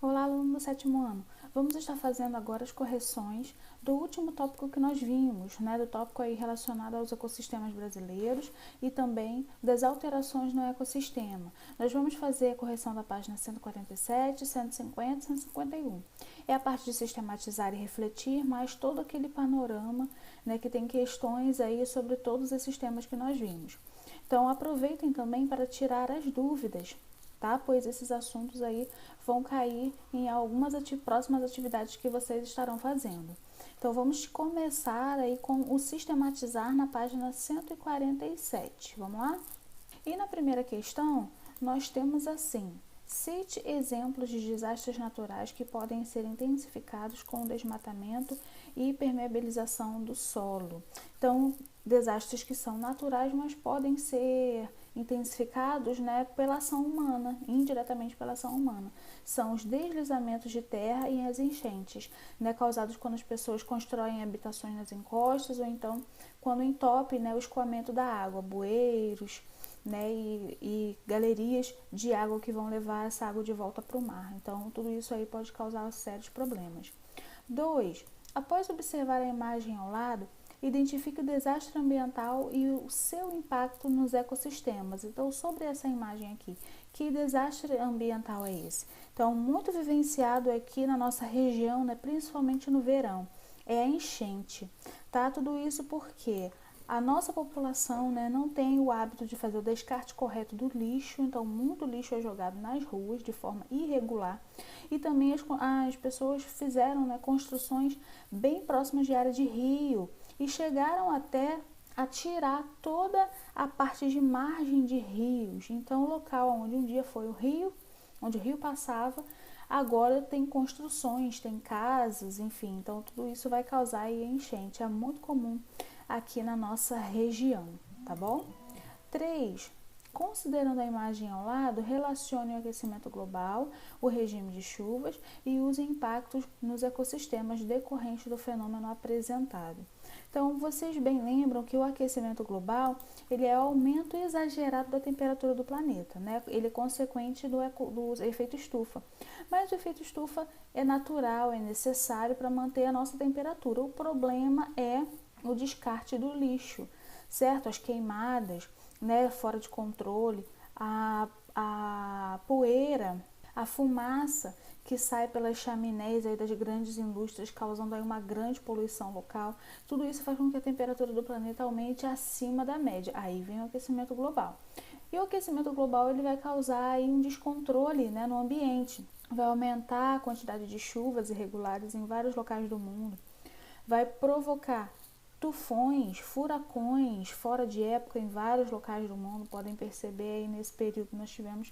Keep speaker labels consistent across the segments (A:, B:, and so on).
A: Olá, aluno do sétimo ano. Vamos estar fazendo agora as correções do último tópico que nós vimos, do tópico aí relacionado aos ecossistemas brasileiros e também das alterações no ecossistema. Nós vamos fazer a correção da página 147, 150 e 151. É a parte de sistematizar e refletir, mas todo aquele panorama, que tem questões aí sobre todos esses temas que nós vimos. Então, aproveitem também para tirar as dúvidas, tá? Pois esses assuntos aí vão cair em algumas próximas atividades que vocês estarão fazendo. Então, vamos começar aí com o sistematizar na página 147. Vamos lá? E na primeira questão, nós temos assim: cite exemplos de desastres naturais que podem ser intensificados com o desmatamento e permeabilização do solo. Então, desastres que são naturais, mas podem ser intensificados, pela ação humana, indiretamente pela ação humana. São os deslizamentos de terra e as enchentes, causados quando as pessoas constroem habitações nas encostas ou então quando entope, o escoamento da água, bueiros, e galerias de água que vão levar essa água de volta para o mar. Então, tudo isso aí pode causar sérios problemas. 2. Após observar a imagem ao lado, identifique o desastre ambiental e o seu impacto nos ecossistemas. Então, sobre essa imagem aqui, que desastre ambiental é esse? Então, muito vivenciado aqui na nossa região, principalmente no verão, é a enchente, tá? Tudo isso porque a nossa população, não tem o hábito de fazer o descarte correto do lixo, então muito lixo é jogado nas ruas de forma irregular. E também as pessoas fizeram, construções bem próximas de área de rio e chegaram até a tirar toda a parte de margem de rios. Então, o local onde um dia foi o rio, onde o rio passava, agora tem construções, tem casas, enfim. Então, tudo isso vai causar aí enchente. É muito comum aqui na nossa região, tá bom? 3. Considerando a imagem ao lado, relacione o aquecimento global, o regime de chuvas e os impactos nos ecossistemas decorrentes do fenômeno apresentado. Então, vocês bem lembram que o aquecimento global, ele é o aumento exagerado da temperatura do planeta, Ele é consequente do efeito estufa. Mas o efeito estufa é natural, é necessário para manter a nossa temperatura. O problema é o descarte do lixo, certo? As queimadas, fora de controle, a poeira, a fumaça que sai pelas chaminés aí das grandes indústrias, causando aí uma grande poluição local. Tudo isso faz com que a temperatura do planeta aumente acima da média. Aí vem o aquecimento global. E o aquecimento global ele vai causar aí um descontrole, no ambiente. Vai aumentar a quantidade de chuvas irregulares em vários locais do mundo. Vai provocar tufões, furacões, fora de época em vários locais do mundo. Podem perceber aí nesse período que nós tivemos,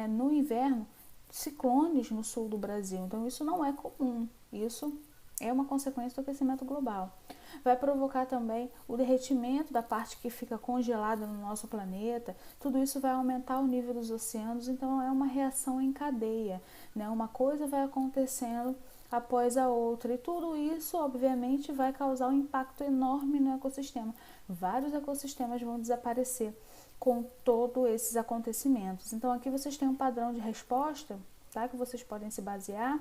A: no inverno, ciclones no sul do Brasil. Então, isso não é comum. Isso é uma consequência do aquecimento global. Vai provocar também o derretimento da parte que fica congelada no nosso planeta. Tudo isso vai aumentar o nível dos oceanos. Então, é uma reação em cadeia, Uma coisa vai acontecendo após a outra. E tudo isso, obviamente, vai causar um impacto enorme no ecossistema. Vários ecossistemas vão desaparecer com todos esses acontecimentos. Então, aqui vocês têm um padrão de resposta, tá? Que vocês podem se basear,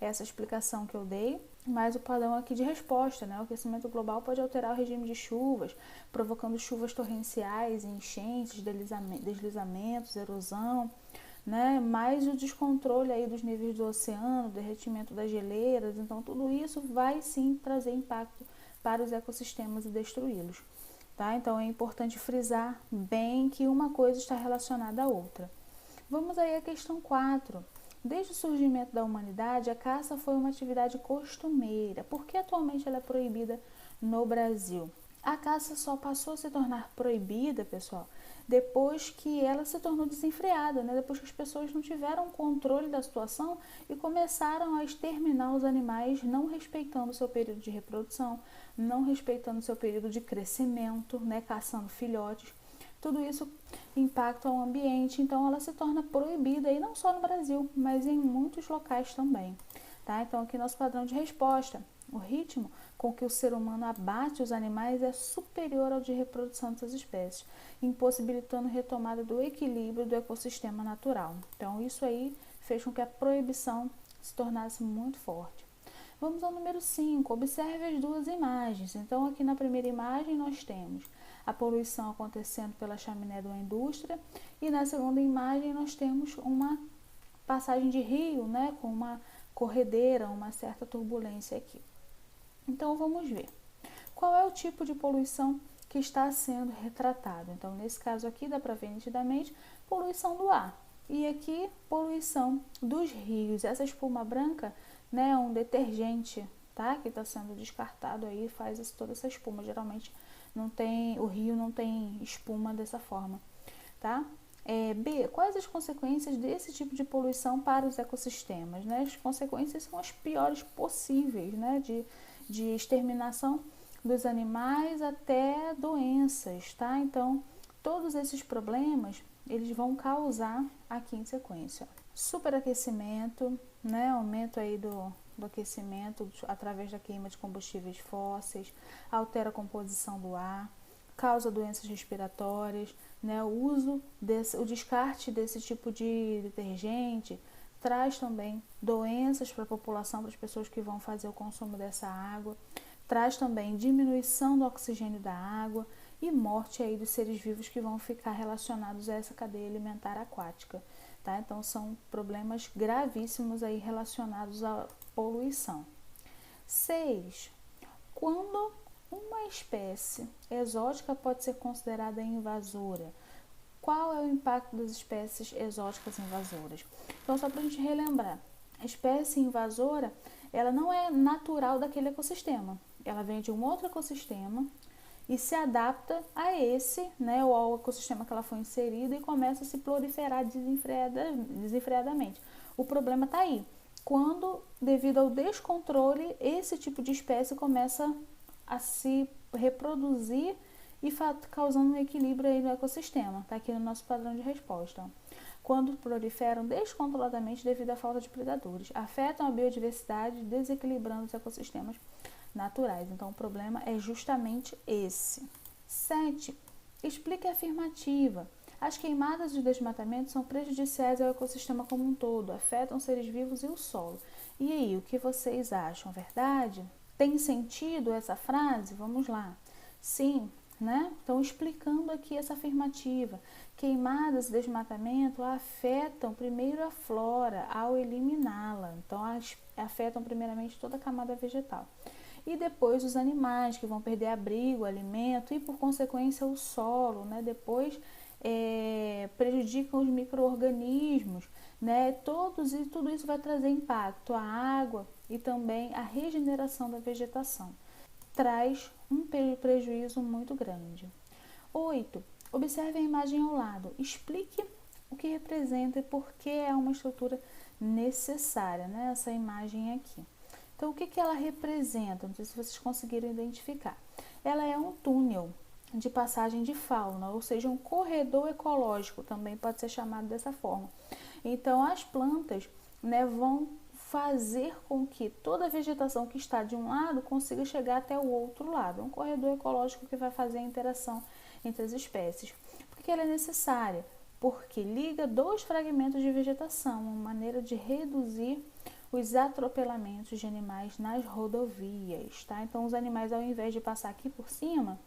A: essa explicação que eu dei, mas o padrão aqui de resposta, O aquecimento global pode alterar o regime de chuvas, provocando chuvas torrenciais, enchentes, deslizamentos, erosão, mais o descontrole aí dos níveis do oceano, derretimento das geleiras. Então, tudo isso vai sim trazer impacto para os ecossistemas e destruí-los, tá? Então, é importante frisar bem que uma coisa está relacionada à outra. Vamos aí à questão 4. Desde o surgimento da humanidade, a caça foi uma atividade costumeira. Por que atualmente ela é proibida no Brasil? A caça só passou a se tornar proibida, pessoal, depois que ela se tornou desenfreada, Depois que as pessoas não tiveram controle da situação e começaram a exterminar os animais, não respeitando o seu período de reprodução, não respeitando o seu período de crescimento, Caçando filhotes. Tudo isso impacta o ambiente, então ela se torna proibida, e não só no Brasil, mas em muitos locais também, tá? Então, aqui nosso padrão de resposta. O ritmo com que o ser humano abate os animais é superior ao de reprodução dessas espécies, impossibilitando retomada do equilíbrio do ecossistema natural. Então, isso aí fez com que a proibição se tornasse muito forte. Vamos ao número 5, observe as duas imagens. Então, aqui na primeira imagem nós temos a poluição acontecendo pela chaminé de uma indústria e na segunda imagem nós temos uma passagem de rio, né, com uma corredeira, uma certa turbulência aqui. Então, vamos ver. Qual é o tipo de poluição que está sendo retratado? Então, nesse caso aqui, dá para ver nitidamente poluição do ar. E aqui, poluição dos rios. Essa espuma branca, né, é um detergente, tá? Que está sendo descartado aí, faz toda essa espuma. Geralmente, o rio não tem espuma dessa forma, tá? B, quais as consequências desse tipo de poluição para os ecossistemas? Né? As consequências são as piores possíveis, né? De exterminação dos animais até doenças, tá? Então, todos esses problemas, eles vão causar aqui em sequência. Superaquecimento, né? Aumento aí do aquecimento através da queima de combustíveis fósseis, altera a composição do ar, causa doenças respiratórias, né? O descarte desse tipo de detergente traz também doenças para a população, para as pessoas que vão fazer o consumo dessa água, traz também diminuição do oxigênio da água e morte aí dos seres vivos que vão ficar relacionados a essa cadeia alimentar aquática, tá? Então são problemas gravíssimos aí relacionados à poluição. 6. Quando uma espécie exótica pode ser considerada invasora? Qual é o impacto das espécies exóticas invasoras? Então, só para a gente relembrar, a espécie invasora, ela não é natural daquele ecossistema. Ela vem de um outro ecossistema e se adapta a esse, né, ou ao ecossistema que ela foi inserida e começa a se proliferar desenfreadamente. O problema está aí. Quando, devido ao descontrole, esse tipo de espécie começa a se reproduzir e causando um equilíbrio aí no ecossistema. Está aqui no nosso padrão de resposta. Quando proliferam descontroladamente devido à falta de predadores, afetam a biodiversidade, desequilibrando os ecossistemas naturais. Então, o problema é justamente esse. 7. Explique a afirmativa. As queimadas e o desmatamento são prejudiciais ao ecossistema como um todo, afetam seres vivos e o solo. E aí, o que vocês acham? Verdade? Tem sentido essa frase? Vamos lá. Sim, né? Então, explicando aqui essa afirmativa. Queimadas e desmatamento afetam primeiro a flora ao eliminá-la. Então, afetam primeiramente toda a camada vegetal. E depois os animais que vão perder abrigo, alimento e, por consequência, o solo, né? Depois prejudicam os micro-organismos, né? Tudo isso vai trazer impacto à água e também à regeneração da vegetação. Traz um prejuízo muito grande. 8. Observe a imagem ao lado. Explique o que representa e por que é uma estrutura necessária, né? Essa imagem aqui. Então, o que ela representa? Não sei se vocês conseguiram identificar. Ela é um túnel de passagem de fauna, ou seja, um corredor ecológico, também pode ser chamado dessa forma. Então, as plantas, né, vão fazer com que toda a vegetação que está de um lado consiga chegar até o outro lado. É um corredor ecológico que vai fazer a interação entre as espécies. Por que ela é necessária? Porque liga dois fragmentos de vegetação, uma maneira de reduzir os atropelamentos de animais nas rodovias, tá? Então, os animais, ao invés de passar aqui por cima,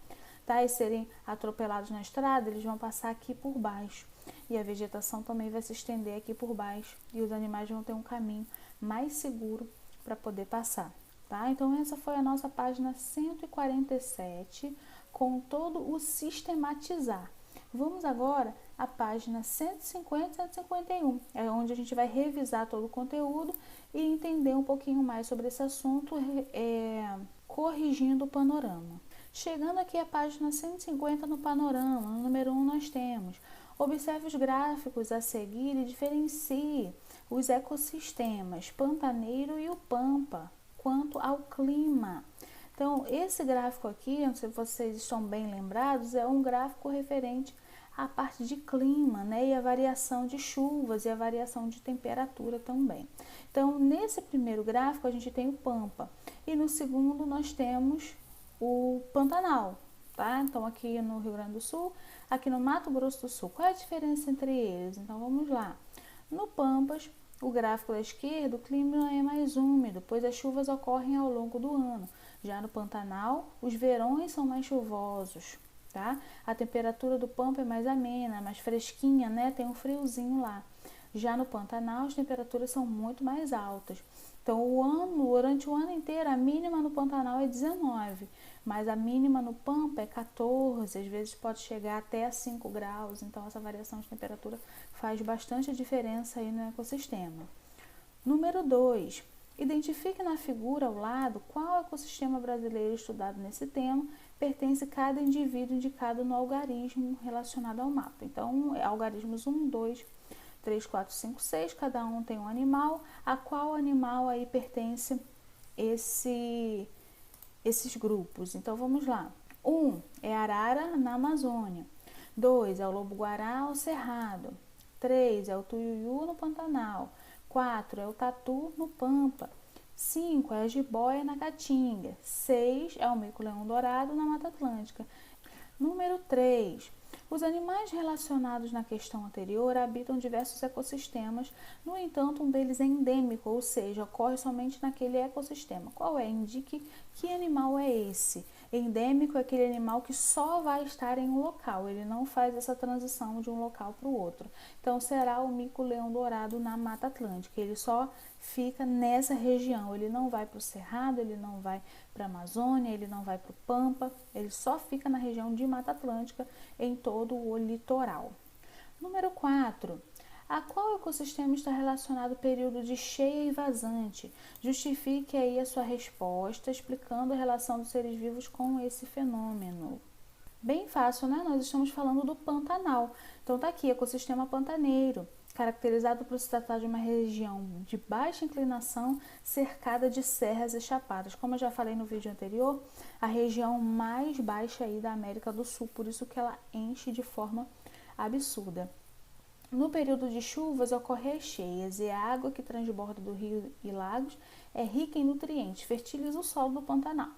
A: tá, e serem atropelados na estrada, eles vão passar aqui por baixo. E a vegetação também vai se estender aqui por baixo. E os animais vão ter um caminho mais seguro para poder passar, tá? Então, essa foi a nossa página 147, com todo o sistematizar. Vamos agora à página 150 e 151, é onde a gente vai revisar todo o conteúdo e entender um pouquinho mais sobre esse assunto, corrigindo o panorama. Chegando aqui à página 150 no panorama, no número 1 nós temos: observe os gráficos a seguir e diferencie os ecossistemas pantaneiro e o pampa quanto ao clima. Então, esse gráfico aqui, não sei se vocês estão bem lembrados, é um gráfico referente à parte de clima, né? E a variação de chuvas e a variação de temperatura também. Então, nesse primeiro gráfico, a gente tem o pampa. E no segundo, nós temos o Pantanal, tá? Então, aqui no Rio Grande do Sul, aqui no Mato Grosso do Sul. Qual é a diferença entre eles? Então, vamos lá. No Pampas, O gráfico da esquerda, o clima é mais úmido, pois as chuvas ocorrem ao longo do ano. Já no Pantanal, os verões são mais chuvosos, tá? A temperatura do Pampa é mais amena, mais fresquinha, né? Tem um friozinho lá. Já no Pantanal, as temperaturas são muito mais altas. Então, durante o ano inteiro, a mínima no Pantanal é 19, mas a mínima no Pampa é 14, às vezes pode chegar até 5 graus. Então, essa variação de temperatura faz bastante diferença aí no ecossistema. Número 2. Identifique na figura ao lado qual ecossistema brasileiro estudado nesse tema pertence cada indivíduo indicado no algarismo relacionado ao mapa. Então, algarismos 1, 2, 3, 4, 5, 6, cada um tem um animal. A qual animal aí pertence esses grupos? Então, vamos lá. 1 é arara na Amazônia. 2 é o lobo-guará ao cerrado. 3 é o tuiuiu no Pantanal. 4 é o tatu no Pampa. 5 é a jiboia na Caatinga. 6 é o mico-leão-dourado na Mata Atlântica. Número 3. Os animais relacionados na questão anterior habitam diversos ecossistemas, no entanto, um deles é endêmico, ou seja, ocorre somente naquele ecossistema. Qual é? Indique que animal é esse. Endêmico é aquele animal que só vai estar em um local, ele não faz essa transição de um local para o outro. Então, será o mico-leão-dourado na Mata Atlântica, ele só fica nessa região, ele não vai para o Cerrado, ele não vai para a Amazônia, ele não vai para o Pampa, ele só fica na região de Mata Atlântica, em todo o litoral. Número 4. A qual ecossistema está relacionado ao período de cheia e vazante? Justifique aí a sua resposta, explicando a relação dos seres vivos com esse fenômeno. Bem fácil, né? Nós estamos falando do Pantanal. Então tá aqui, ecossistema pantaneiro, caracterizado por se tratar de uma região de baixa inclinação, cercada de serras e chapadas. Como eu já falei no vídeo anterior, a região mais baixa aí da América do Sul, por isso que ela enche de forma absurda. No período de chuvas ocorrem as cheias e a água que transborda do rio e lagos é rica em nutrientes, fertiliza o solo do Pantanal.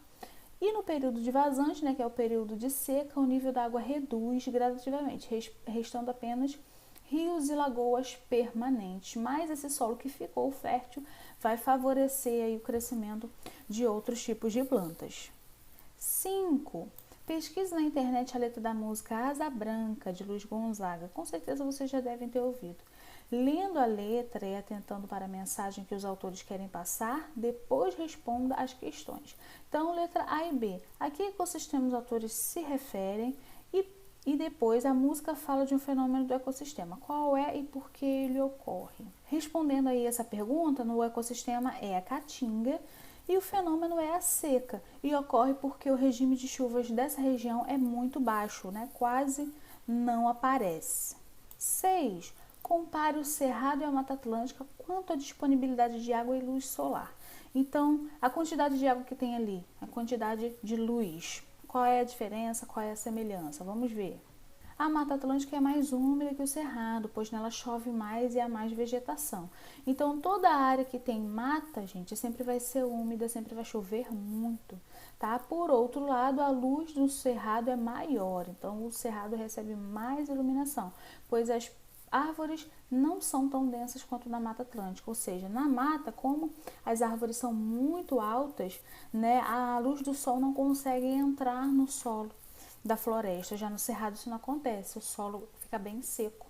A: E no período de vazante, né, que é o período de seca, o nível da água reduz gradativamente, restando apenas rios e lagoas permanentes. Mas esse solo que ficou fértil vai favorecer aí o crescimento de outros tipos de plantas. 5. Pesquise na internet a letra da música Asa Branca, de Luiz Gonzaga. Com certeza vocês já devem ter ouvido. Lendo a letra e atentando para a mensagem que os autores querem passar, depois responda às questões. Então, letra A e B. A que ecossistema os autores se referem e depois a música fala de um fenômeno do ecossistema. Qual é e por que ele ocorre? Respondendo aí essa pergunta, no ecossistema é a Caatinga, e o fenômeno é a seca, e ocorre porque o regime de chuvas dessa região é muito baixo, né? Quase não aparece. 6. Compare o Cerrado e a Mata Atlântica quanto à disponibilidade de água e luz solar. Então, a quantidade de água que tem ali, a quantidade de luz, qual é a diferença, qual é a semelhança? Vamos ver. A Mata Atlântica é mais úmida que o Cerrado, pois nela chove mais e há mais vegetação. Então, toda a área que tem mata, gente, sempre vai ser úmida, sempre vai chover muito, tá? Por outro lado, a luz do Cerrado é maior, então o Cerrado recebe mais iluminação, pois as árvores não são tão densas quanto na Mata Atlântica, ou seja, na mata, como as árvores são muito altas, né, a luz do sol não consegue entrar no solo da floresta. Já no Cerrado isso não acontece, o solo fica bem seco,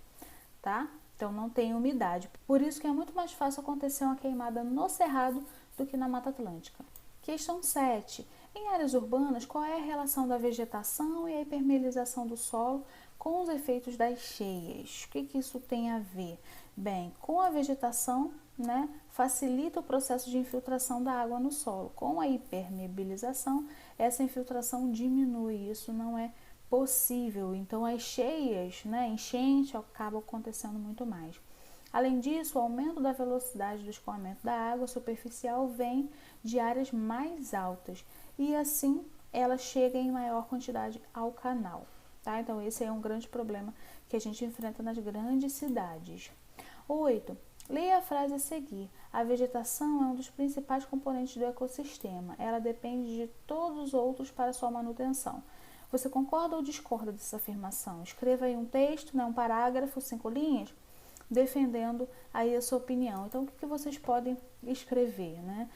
A: tá? Então não tem umidade. Por isso que é muito mais fácil acontecer uma queimada no Cerrado do que na Mata Atlântica. Questão 7. Em áreas urbanas, qual é a relação da vegetação e a hipermelização do solo com os efeitos das cheias? O que isso tem a ver? Bem, com a vegetação, né, facilita o processo de infiltração da água no solo. Com a hipermeabilização, essa infiltração diminui, isso não é possível. Então, as cheias, né, enchente, acabam acontecendo muito mais. Além disso, o aumento da velocidade do escoamento da água superficial vem de áreas mais altas e assim ela chega em maior quantidade ao canal, tá? Então, esse é um grande problema que a gente enfrenta nas grandes cidades. 8. Leia a frase a seguir. A vegetação é um dos principais componentes do ecossistema. Ela depende de todos os outros para sua manutenção. Você concorda ou discorda dessa afirmação? Escreva aí um texto, né, um parágrafo, 5 linhas, defendendo aí a sua opinião. Então, o que vocês podem escrever, né?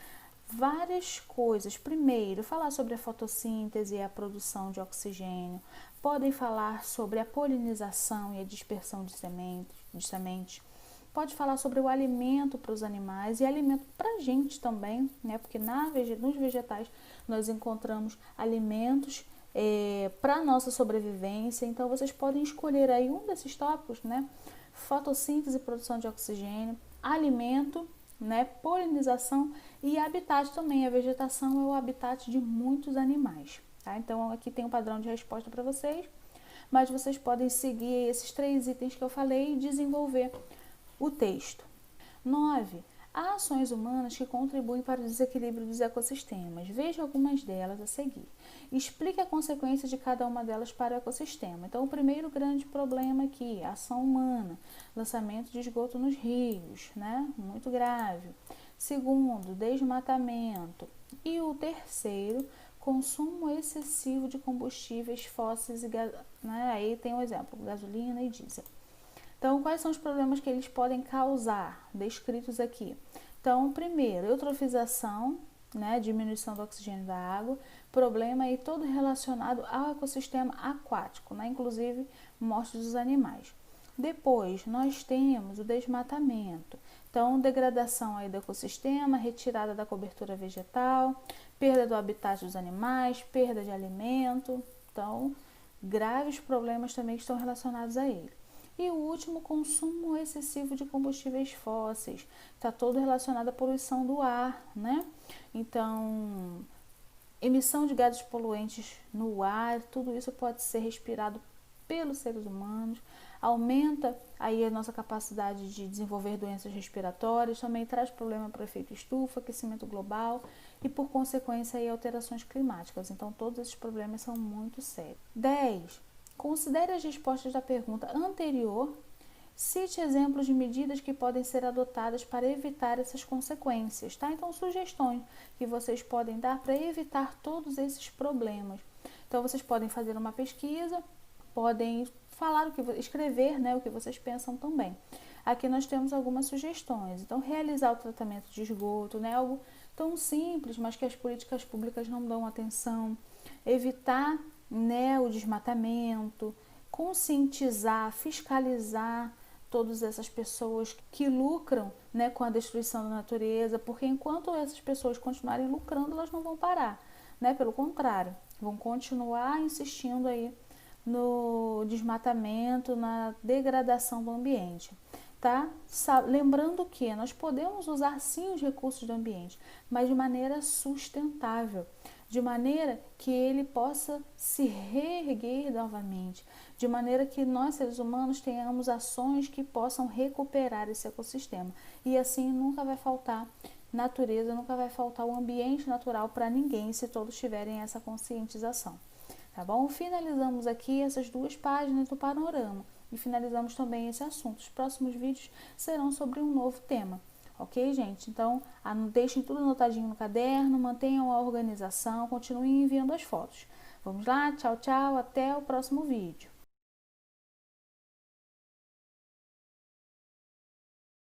A: Várias coisas. Primeiro, falar sobre a fotossíntese e a produção de oxigênio. Podem falar sobre a polinização e a dispersão de sementes. Pode falar sobre o alimento para os animais e alimento para a gente também, né? Porque nos vegetais nós encontramos alimentos para a nossa sobrevivência. Então, vocês podem escolher aí um desses tópicos, né? Fotossíntese e produção de oxigênio, alimento, né? Polinização e habitat também. A vegetação é o habitat de muitos animais, tá? Então, aqui tem um padrão de resposta para vocês, mas vocês podem seguir esses 3 itens que eu falei e desenvolver o texto. 9. Há ações humanas que contribuem para o desequilíbrio dos ecossistemas. Veja algumas delas a seguir. Explique a consequência de cada uma delas para o ecossistema. Então, o primeiro grande problema aqui, ação humana, lançamento de esgoto nos rios, né? Muito grave. Segundo, desmatamento. E o terceiro, consumo excessivo de combustíveis fósseis, né? Aí tem um exemplo, gasolina e diesel. Então, quais são os problemas que eles podem causar, descritos aqui? Então, primeiro, eutrofização, né, diminuição do oxigênio da água, problema aí todo relacionado ao ecossistema aquático, né, inclusive morte dos animais. Depois, nós temos o desmatamento, então, degradação aí do ecossistema, retirada da cobertura vegetal, perda do habitat dos animais, perda de alimento, então, graves problemas também que estão relacionados a ele. E o último, consumo excessivo de combustíveis fósseis. Está todo relacionado à poluição do ar, né? Então, emissão de gases poluentes no ar, tudo isso pode ser respirado pelos seres humanos, aumenta aí a nossa capacidade de desenvolver doenças respiratórias, também traz problema para o efeito estufa, aquecimento global e, por consequência, aí, alterações climáticas. Então, todos esses problemas são muito sérios. 10. Considere as respostas da pergunta anterior. Cite exemplos de medidas que podem ser adotadas para evitar essas consequências, tá? Então, sugestões que vocês podem dar para evitar todos esses problemas. Então, vocês podem fazer uma pesquisa, podem falar escrever, né, o que vocês pensam também. Aqui nós temos algumas sugestões. Então, realizar o tratamento de esgoto, né, algo tão simples, mas que as políticas públicas não dão atenção. Evitar, né, o desmatamento, conscientizar, fiscalizar todas essas pessoas que lucram, né, com a destruição da natureza, porque enquanto essas pessoas continuarem lucrando, elas não vão parar, né? Pelo contrário, vão continuar insistindo aí no desmatamento, na degradação do ambiente, tá? Lembrando que nós podemos usar sim os recursos do ambiente, mas de maneira sustentável, de maneira que ele possa se reerguer novamente, de maneira que nós, seres humanos, tenhamos ações que possam recuperar esse ecossistema. E assim nunca vai faltar natureza, nunca vai faltar o ambiente natural para ninguém, se todos tiverem essa conscientização. Tá bom? Finalizamos aqui essas 2 páginas do panorama e finalizamos também esse assunto. Os próximos vídeos serão sobre um novo tema. Ok, gente? Então, deixem tudo anotadinho no caderno, mantenham a organização, continuem enviando as fotos. Vamos lá? Tchau, tchau, até o próximo vídeo.